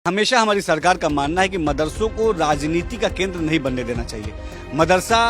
हमेशा हमारी सरकार का मानना है कि मदरसों को राजनीति का केंद्र नहीं बनने देना चाहिए। मदरसा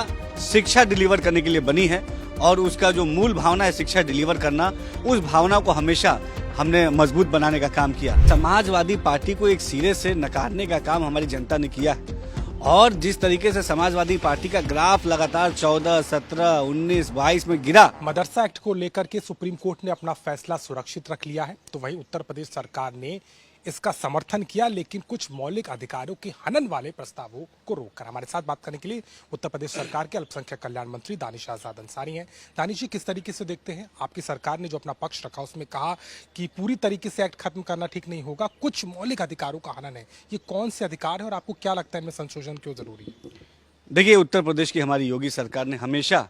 शिक्षा डिलीवर करने के लिए बनी है और उसका जो मूल भावना है शिक्षा डिलीवर करना, उस भावना को हमेशा हमने मजबूत बनाने का काम किया। समाजवादी पार्टी को एक सिरे से नकारने का काम हमारी जनता ने किया है और जिस तरीके से समाजवादी पार्टी का ग्राफ लगातार 14, 17, 19, 22 में गिरा। मदरसा एक्ट को लेकर के सुप्रीम कोर्ट ने अपना फैसला सुरक्षित रख लिया है, तो वहीं उत्तर प्रदेश सरकार ने इसका समर्थन किया, लेकिन कुछ मौलिक अधिकारों के हनन वाले प्रस्तावों को रोककर। हमारे साथ बात करने के लिए उत्तर प्रदेश सरकार के अल्पसंख्यक कल्याण मंत्री दानिश आजाद अंसारी हैं। दानिश जी, किस तरीके से देखते हैं, आपकी सरकार ने जो अपना पक्ष रखा उसमें कहा कि पूरी तरीके से एक्ट खत्म करना ठीक नहीं होगा, कुछ मौलिक अधिकारों का हनन है, ये कौन से अधिकार है और आपको क्या लगता है इनमें संशोधन क्यों जरूरी है? देखिए, उत्तर प्रदेश की हमारी योगी सरकार ने हमेशा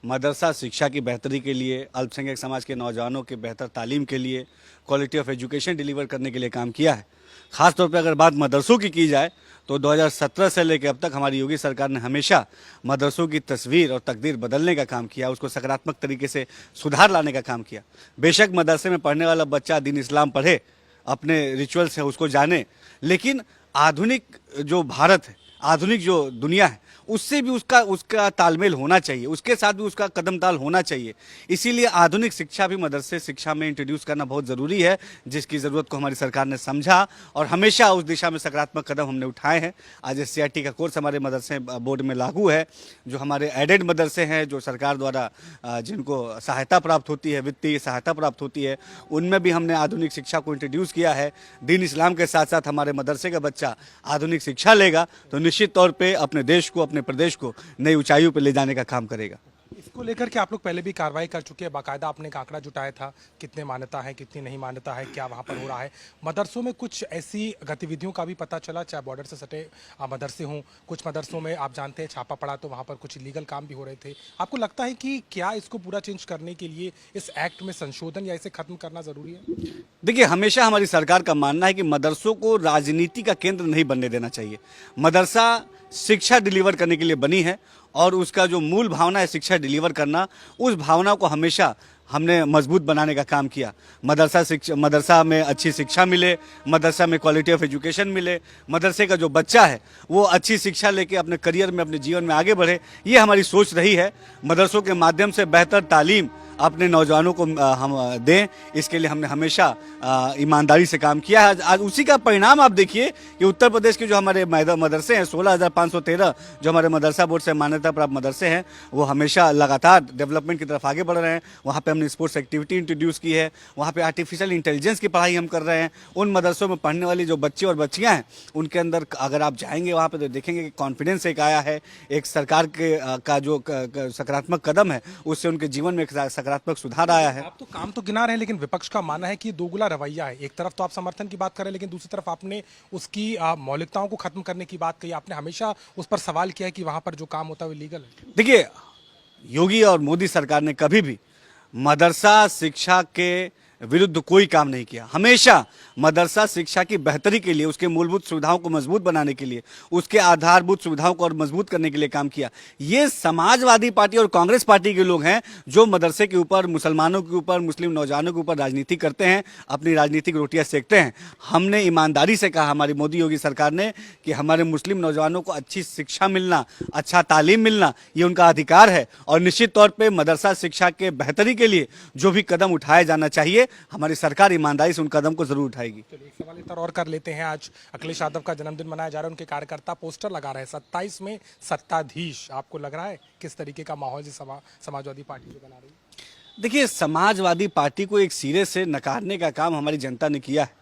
मदरसा शिक्षा की बेहतरी के लिए, अल्पसंख्यक समाज के नौजवानों के बेहतर तालीम के लिए, क्वालिटी ऑफ एजुकेशन डिलीवर करने के लिए काम किया है। खासतौर पर अगर बात मदरसों की जाए तो 2017 से लेकर अब तक हमारी योगी सरकार ने हमेशा मदरसों की तस्वीर और तकदीर बदलने का काम किया, उसको सकारात्मक तरीके से सुधार लाने का काम किया। बेशक मदरसे में पढ़ने वाला बच्चा दीन इस्लाम पढ़े, अपने रिचुअल्स है उसको जाने, लेकिन आधुनिक जो भारत है, आधुनिक जो दुनिया है, उससे भी उसका तालमेल होना चाहिए, उसके साथ भी उसका कदम ताल होना चाहिए। इसीलिए आधुनिक शिक्षा भी मदरसे शिक्षा में इंट्रोड्यूस करना बहुत ज़रूरी है, जिसकी ज़रूरत को हमारी सरकार ने समझा और हमेशा उस दिशा में सकारात्मक कदम हमने उठाए हैं। आज SCRT का कोर्स हमारे मदरसे बोर्ड में लागू है। जो हमारे एडेड मदरसे हैं, जो सरकार द्वारा जिनको सहायता प्राप्त होती है, वित्तीय सहायता प्राप्त होती है, उनमें भी हमने आधुनिक शिक्षा को इंट्रोड्यूस किया है। दीन इस्लाम के साथ साथ हमारे मदरसे का बच्चा आधुनिक शिक्षा लेगा तो निश्चित तौर पर अपने देश को, अपने प्रदेश को नई ऊंचाइयों पर ले जाने का काम करेगा। इसको लेकर के आप लोग पहले भी कार्रवाई कर चुके हैं, बाकायदा आपने एक आंकड़ा जुटाया था, कितने मान्यता है, कितनी नहीं मान्यता है, क्या वहाँ पर हो रहा है। मदरसों में कुछ ऐसी गतिविधियों का भी पता चला, चाहे बॉर्डर से सटे मदरसे हों, कुछ मदरसों में आप जानते हैं छापा पड़ा तो वहाँ पर कुछ इलीगल काम भी हो रहे थे। आपको लगता है कि क्या इसको पूरा चेंज करने के लिए इस एक्ट में संशोधन या इसे खत्म करना जरूरी है? देखिए, हमेशा हमारी सरकार का मानना है कि मदरसों को राजनीति का केंद्र नहीं बनने देना चाहिए। मदरसा शिक्षा डिलीवर करने के लिए बनी है और उसका जो मूल भावना है शिक्षा डिलीवर करना, उस भावना को हमेशा हमने मजबूत बनाने का काम किया। मदरसा में अच्छी शिक्षा मिले, मदरसा में क्वालिटी ऑफ एजुकेशन मिले, मदरसे का जो बच्चा है वो अच्छी शिक्षा लेके अपने करियर में, अपने जीवन में आगे बढ़े, ये हमारी सोच रही है। मदरसों के माध्यम से बेहतर तालीम अपने नौजवानों को हम दें, इसके लिए हमने हमेशा ईमानदारी से काम किया है। आज उसी का परिणाम आप देखिए कि उत्तर प्रदेश के जो हमारे मदरसे हैं, 16,513 जो हमारे मदरसा बोर्ड से मान्यता प्राप्त मदरसे हैं, वो हमेशा लगातार डेवलपमेंट की तरफ आगे बढ़ रहे हैं। वहाँ पे हमने स्पोर्ट्स एक्टिविटी इंट्रोड्यूस की है, वहाँ पे आर्टिफिशियल इंटेलिजेंस की पढ़ाई हम कर रहे हैं। उन मदरसों में पढ़ने वाली जो बच्चे और बच्चियाँ हैं, उनके अंदर अगर आप जाएंगे वहाँ पे तो देखेंगे कि कॉन्फिडेंस एक आया है। एक सरकार का जो सकारात्मक कदम है, उससे उनके जीवन में एक सकारात्मक सुधार आया है। आप तो काम तो गिना रहे हैं, लेकिन विपक्ष का मानना है कि दोगुला रवैया है। एक तरफ तो आप समर्थन की बात कर रहे हैं, लेकिन दूसरी तरफ आपने उसकी मौलिकताओं को खत्म करने की बात कही। आपने हमेशा उस पर सवाल किया है कि वहां पर जो काम होता है वो लीगल है। देखिए, योगी और मोदी सरकार ने कभी भी मदरसा शिक्षा के विरुद्ध कोई काम नहीं किया। हमेशा मदरसा शिक्षा की बेहतरी के लिए, उसके मूलभूत सुविधाओं को मजबूत बनाने के लिए, उसके आधारभूत सुविधाओं को और मजबूत करने के लिए काम किया। ये समाजवादी पार्टी और कांग्रेस पार्टी के लोग हैं जो मदरसे के ऊपर, मुसलमानों के ऊपर, मुस्लिम नौजवानों के ऊपर राजनीति करते हैं, अपनी राजनीतिक रोटियां सेकते हैं। हमने ईमानदारी से कहा, हमारी मोदी योगी सरकार ने, कि हमारे मुस्लिम नौजवानों को अच्छी शिक्षा मिलना, अच्छा तालीम मिलना, ये उनका अधिकार है और निश्चित तौर पर मदरसा शिक्षा के बेहतरी के लिए जो भी कदम उठाया जाना चाहिए, हमारी सरकार ईमानदारी से उन कदम को जरूर उठाएगी। चलिए, एक सवाल इस तरह और कर लेते हैं। आज अखिलेश यादव का जन्मदिन मनाया जा रहा है, उनके कार्यकर्ता पोस्टर लगा रहे हैं 27 में सत्ताधीश। आपको लग रहा है किस तरीके का माहौल समाजवादी पार्टी जो बना रही है? देखिए, समाजवादी पार्टी को एक सिरे से नकारने का काम हमारी जनता ने किया है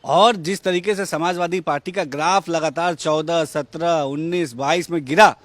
और जिस तरीके से समाजवादी पार्टी का ग्राफ लगातार 14, 17, 19, 22 में गिरा,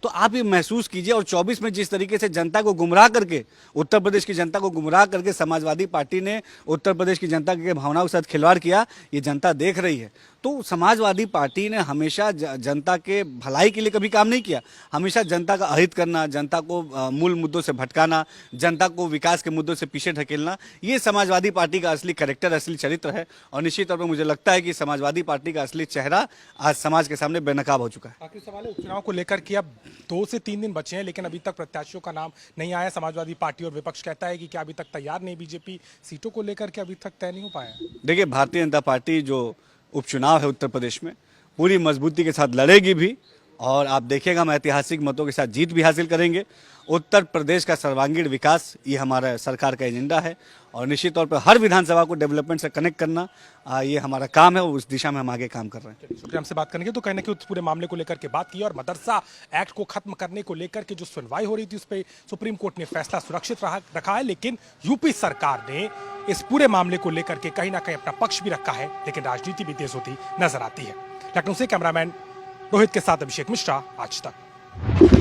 तो आप ये महसूस कीजिए। और 24 में जिस तरीके से जनता को गुमराह करके, उत्तर प्रदेश की जनता को गुमराह करके समाजवादी पार्टी ने उत्तर प्रदेश की जनता के भावनाओं के साथ खिलवाड़ किया, ये जनता देख रही है। तो समाजवादी पार्टी ने हमेशा जनता के भलाई के लिए कभी काम नहीं किया। हमेशा जनता का अहित करना, जनता को मूल मुद्दों से भटकाना, जनता को विकास के मुद्दों से पीछे ढकेलना, ये समाजवादी पार्टी का असली कैरेक्टर, असली चरित्र है। और निश्चित तौर पर मुझे लगता है कि समाजवादी पार्टी का असली चेहरा आज समाज के सामने बेनकाब हो चुका है। आखिरी सवाल है उपचुनाव को लेकर कि अब 2 से 3 दिन बचे हैं, लेकिन अभी तक प्रत्याशियों का नाम नहीं आया। समाजवादी पार्टी और विपक्ष कहता है कि क्या अभी तक तैयार नहीं, बीजेपी सीटों को लेकर के अभी तक तय नहीं हो पाया? देखिए, भारतीय जनता पार्टी जो उपचुनाव है उत्तर प्रदेश में, पूरी मजबूती के साथ लड़ेगी भी और आप देखिएगा हम ऐतिहासिक मतों के साथ जीत भी हासिल करेंगे। उत्तर प्रदेश का सर्वांगीण विकास ये हमारा सरकार का एजेंडा है और निश्चित तौर पर हर विधानसभा को डेवलपमेंट से कनेक्ट करना ये हमारा काम है और उस दिशा में हम आगे काम कर रहे हैं। शुक्रिया हमसे बात करने के, तो कहने के उस पूरे मामले को लेकर के बात की और मदरसा एक्ट को खत्म करने को लेकर के जो सुनवाई हो रही थी उस पर सुप्रीम कोर्ट ने फैसला सुरक्षित रखा है, लेकिन यूपी सरकार ने इस पूरे मामले को लेकर के कहीं ना कहीं अपना पक्ष भी रखा है, लेकिन राजनीति भी तेज होती नजर आती है। लखनऊ से कैमरामैन रोहित के साथ अभिषेक मिश्रा, आज तक।